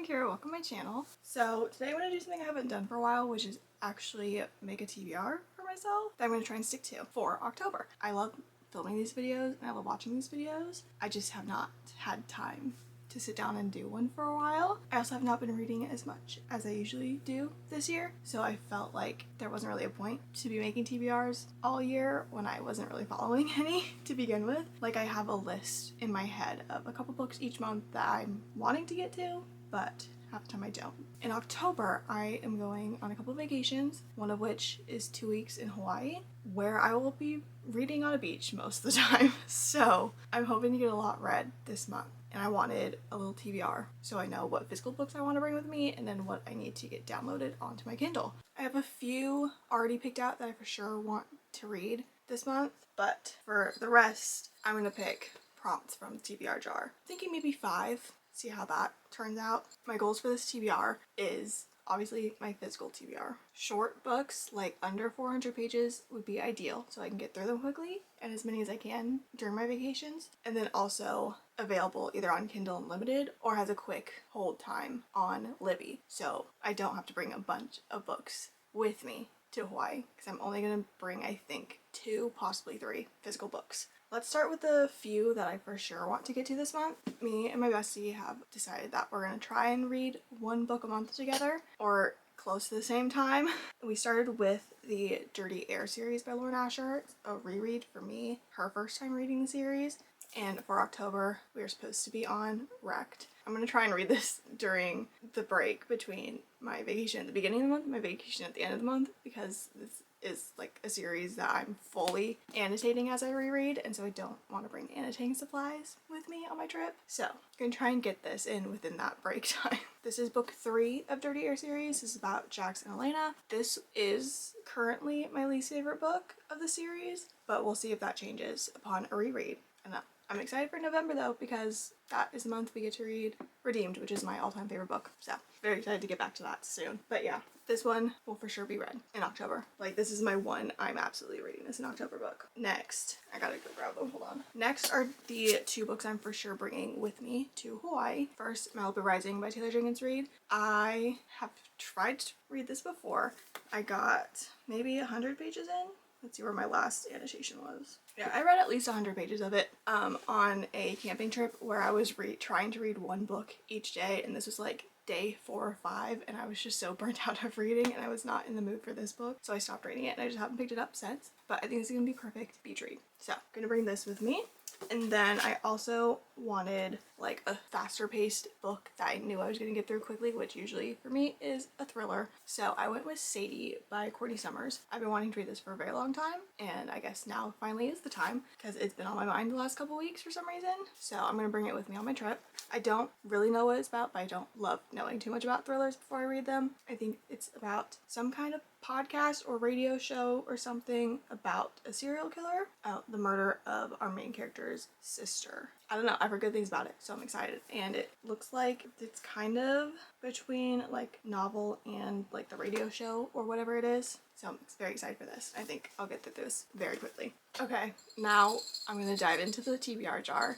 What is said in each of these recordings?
Kira, welcome to my channel. So today I'm going to do something I haven't done for a while, which is actually make a TBR for myself that I'm going to try and stick to for October. I love filming these videos and I love watching these videos. I just have not had time to sit down and do one for a while. I also have not been reading as much as I usually do this year, so I felt like there wasn't really a point to be making TBRs all year when I wasn't really following any to begin with. Like, I have a list in my head of a couple books each month that I'm wanting to get to, but half the time I don't. In October, I am going on a couple of vacations, one of which is 2 weeks in Hawaii, where I will be reading on a beach most of the time. So I'm hoping to get a lot read this month. And I wanted a little TBR so I know what physical books I want to bring with me and then what I need to get downloaded onto my Kindle. I have a few already picked out that I for sure want to read this month, but for the rest, I'm going to pick prompts from the TBR jar. I'm thinking maybe 5, see how that turns out. My goals for this TBR is obviously my physical TBR. Short books, like under 400 pages, would be ideal so I can get through them quickly, and as many as I can during my vacations. And then also available either on Kindle Unlimited or has a quick hold time on Libby, so I don't have to bring a bunch of books with me to Hawaii, because I'm only going to bring, I think, 2, possibly 3 physical books. Let's start with the few that I for sure want to get to this month. Me and my bestie have decided that we're going to try and read 1 book a month together, or close to the same time. We started with the Dirty Air series by Lauren Asher. It's a reread for me, her first time reading the series. And for October, we are supposed to be on Wrecked. I'm going to try and read this during the break between my vacation at the beginning of the month and my vacation at the end of the month, because this is like a series that I'm fully annotating as I reread, and so I don't want to bring annotating supplies with me on my trip. So I'm going to try and get this in within that break time. This is book 3 of Dirty Air series. This is about Jax and Elena. This is currently my least favorite book of the series, but we'll see if that changes upon a reread. And I'm excited for November though, because that is the month we get to read Redeemed, which is my all-time favorite book. So very excited to get back to that soon. But yeah, this one will for sure be read in October. Like, this is my one, I'm absolutely reading this in October book. Next, I gotta go grab them, hold on. Next are the 2 books I'm for sure bringing with me to Hawaii. First, Malibu Rising by Taylor Jenkins Reid. I have tried to read this before. I got maybe 100 pages in. Let's see where my last annotation was. Yeah, I read at least 100 pages of it on a camping trip where I was trying to read 1 book each day, and this was like day 4 or 5, and I was just so burnt out of reading and I was not in the mood for this book, so I stopped reading it and I just haven't picked it up since. But I think this is gonna be perfect beach read. So I'm gonna bring this with me. And then I also wanted like a faster paced book that I knew I was going to get through quickly, which usually for me is a thriller. So I went with Sadie by Courtney Summers. I've been wanting to read this for a very long time, and I guess now finally is the time, because it's been on my mind the last couple weeks for some reason. So I'm going to bring it with me on my trip. I don't really know what it's about, but I don't love knowing too much about thrillers before I read them. I think it's about some kind of podcast or radio show or something about a serial killer, the murder of our main character's sister. I don't know, I've heard good things about it, so I'm excited. And it looks like it's kind of between like novel and like the radio show or whatever it is. So I'm very excited for this. I think I'll get through this very quickly. Okay, now I'm gonna dive into the TBR jar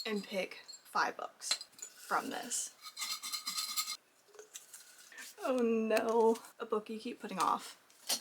and pick 5 books from this. Oh no, a book you keep putting off.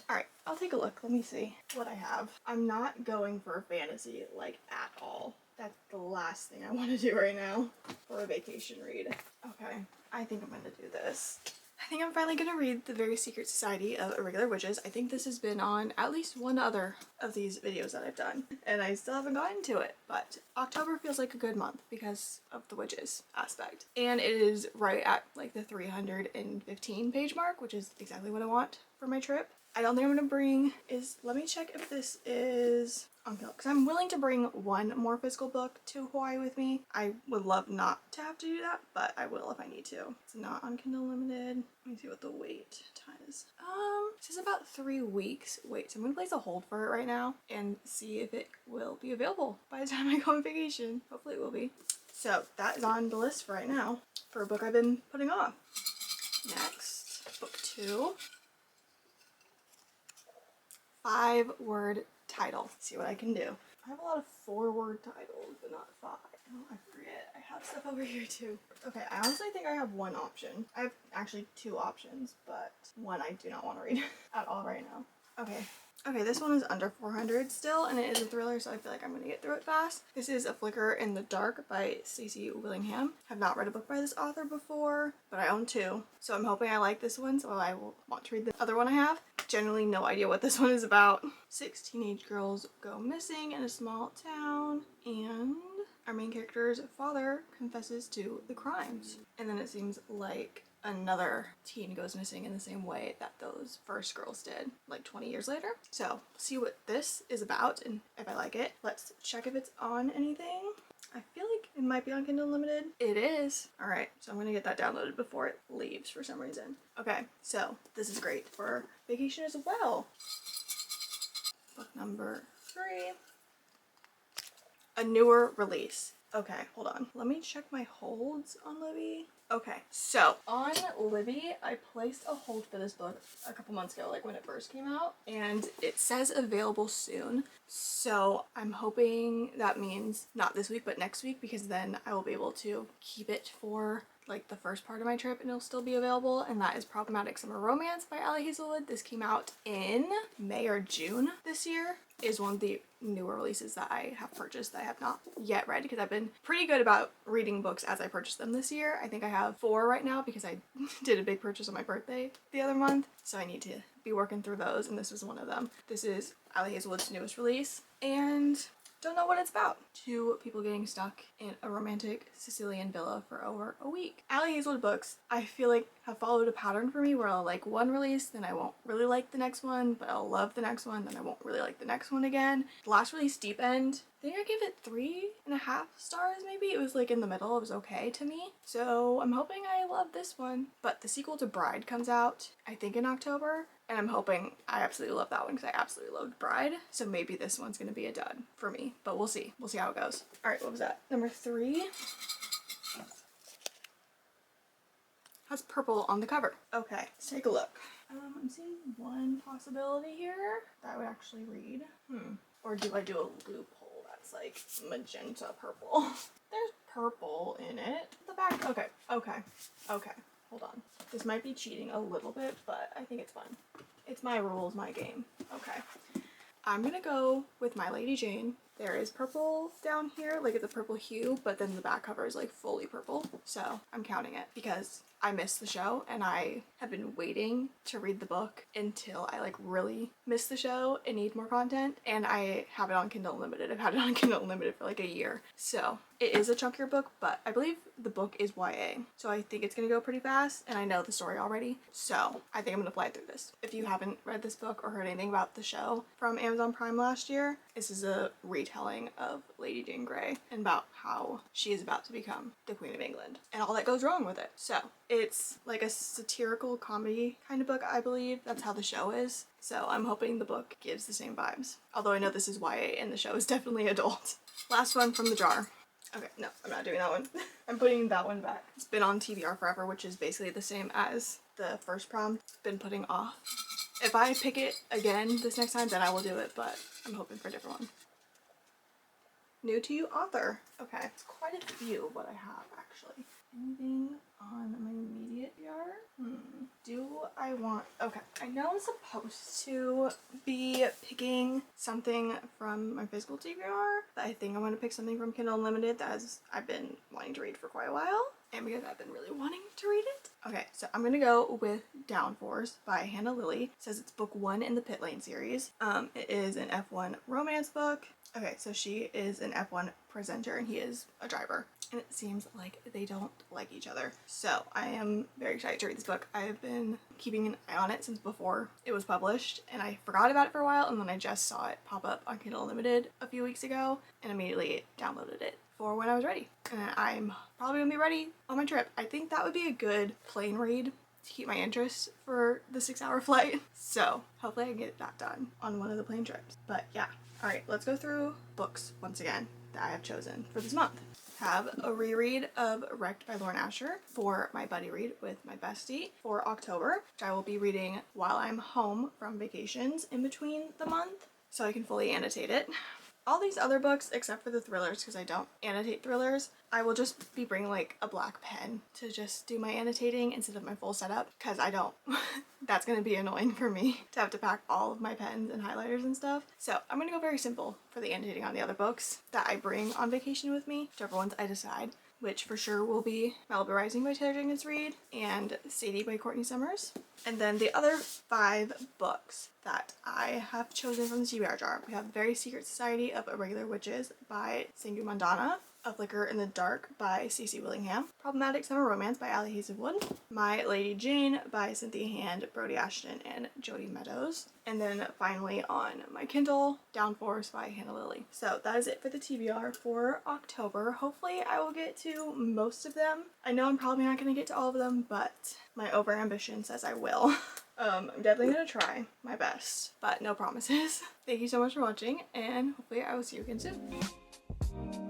Alright, I'll take a look. Let me see what I have. I'm not going for fantasy, like, at all. That's the last thing I want to do right now for a vacation read. Okay, I think I'm going to do this. I think I'm finally going to read The Very Secret Society of Irregular Witches. I think this has been on at least one other of these videos that I've done, and I still haven't gotten to it, but October feels like a good month because of the witches aspect. And it is right at like the 315 page mark, which is exactly what I want for my trip. I don't think I'm going to bring let me check if this is on Kindle, because I'm willing to bring 1 more physical book to Hawaii with me. I would love not to have to do that, but I will if I need to. It's not on Kindle Limited. Let me see what the wait time is. It says about 3 weeks. Wait, so I'm going to place a hold for it right now and see if it will be available by the time I go on vacation. Hopefully it will be. So that is on the list for right now for a book I've been putting off. Next, book 2. 5-word title. See what I can do. I have a lot of 4-word titles, but not 5. Oh, I forget. I have stuff over here too. Okay, I honestly think I have one option. I have actually 2 options, but one I do not want to read at all right now. Okay. Okay, this one is under 400 still, and it is a thriller, so I feel like I'm going to get through it fast. This is A Flicker in the Dark by Stacey Willingham. Have not read a book by this author before, but I own 2, so I'm hoping I like this one, so I will want to read the other one I have. Generally no idea what this one is about. 6 teenage girls go missing in a small town, and our main character's father confesses to the crimes. And then it seems like another teen goes missing in the same way that those first girls did, like 20 years later. So, see what this is about and if I like it. Let's check if it's on anything. I feel like it might be on Kindle Unlimited. It is. Alright, so I'm gonna get that downloaded before it leaves for some reason. Okay, so this is great for vacation as well. Book number 3. A newer release. Okay, hold on. Let me check my holds on Libby. Okay, so on Libby, I placed a hold for this book a couple months ago, like when it first came out, and it says available soon. So I'm hoping that means not this week, but next week, because then I will be able to keep it for like the first part of my trip and it'll still be available, and that is Problematic Summer Romance by Ali Hazelwood. This came out in May or June this year. Is one of the newer releases that I have purchased that I have not yet read, because I've been pretty good about reading books as I purchase them this year. I think I have 4 right now because I did a big purchase on my birthday the other month, so I need to be working through those, and this was one of them. This is Ali Hazelwood's newest release, and don't know what it's about. 2 people getting stuck in a romantic Sicilian villa for over a week. Ali Hazelwood books, I feel like, have followed a pattern for me where I'll like one release, then I won't really like the next one, but I'll love the next one, then I won't really like the next one again. The last release, Deep End, I think I gave it 3.5 stars maybe. It was like in the middle, it was okay to me. So I'm hoping I love this one. But the sequel to Bride comes out, I think in October, and I'm hoping I absolutely love that one because I absolutely loved Bride. So maybe this one's gonna be a dud for me, but we'll see. We'll see how it goes. All right, what was that? Number 3. Has purple on the cover. Okay, let's take a look. I'm seeing one possibility here that I would actually read. Or do I do a loophole that's like magenta purple? There's purple in it. The back, okay. Hold on. This might be cheating a little bit, but I think it's fun. It's my rules, my game. Okay. I'm gonna go with My Lady Jane. There is purple down here, like it's a purple hue, but then the back cover is like fully purple. So I'm counting it because I missed the show and I have been waiting to read the book until I like really miss the show and need more content, and I have it on Kindle Unlimited. I've had it on Kindle Unlimited for like a year. So it is a chunkier book, but I believe the book is YA. So I think it's gonna go pretty fast, and I know the story already. So I think I'm gonna fly through this. If you haven't read this book or heard anything about the show from Amazon Prime last year, this is a retelling of Lady Jane Grey and about how she is about to become the Queen of England and all that goes wrong with it. So it's like a satirical comedy kind of book, I believe. That's how the show is. So I'm hoping the book gives the same vibes. Although I know this is YA and the show is definitely adult. Last one from the jar. Okay, no, I'm not doing that one. I'm putting that one back. It's been on TBR forever, which is basically the same as the first prom. It's been putting off. If I pick it again this next time, then I will do it, but I'm hoping for a different one. New to you author. Okay, it's quite a few what I have actually. Anything on my immediate PR? Do I want... Okay, I know I'm supposed to be picking something from my physical TBR, but I think I'm going to pick something from Kindle Unlimited that I've been wanting to read for quite a while, and because I've been really wanting to read it. Okay, so I'm going to go with Downforce by Hannah Lilly. It says it's book 1 in the Pit Lane series. It is an F1 romance book. Okay, so she is an F1 presenter and he is a driver. And it seems like they don't like each other. So I am very excited to read this book. I have been keeping an eye on it since before it was published, and I forgot about it for a while, and then I just saw it pop up on Kindle Unlimited a few weeks ago and immediately downloaded it for when I was ready. And I'm probably gonna be ready on my trip. I think that would be a good plane read to keep my interest for the 6-hour flight. So hopefully I can get that done on one of the plane trips. But yeah. Alright, let's go through books once again that I have chosen for this month. Have a reread of Wrecked by Lauren Asher for my buddy read with my bestie for October, which I will be reading while I'm home from vacations in between the month, so I can fully annotate it. All these other books, except for the thrillers, because I don't annotate thrillers, I will just be bringing like a black pen to just do my annotating instead of my full setup, because I don't. That's going to be annoying for me to have to pack all of my pens and highlighters and stuff. So I'm going to go very simple for the annotating on the other books that I bring on vacation with me, whichever ones I decide, which for sure will be Malibu Rising by Taylor Jenkins Reid and Sadie by Courtney Summers. And then the other 5 books that I have chosen from the TBR jar. We have Very Secret Society of Irregular Witches by Sangu Mandana, A Flicker in the Dark by Cece Willingham, Problematic Summer Romance by Allie Hazelwood, My Lady Jane by Cynthia Hand, Brody Ashton, and Jody Meadows. And then finally on my Kindle, Downforce by Hannah Lily. So that is it for the TBR for October. Hopefully I will get to most of them. I know I'm probably not going to get to all of them, but my overambition says I will. I'm definitely going to try my best, but no promises. Thank you so much for watching, and hopefully I will see you again soon.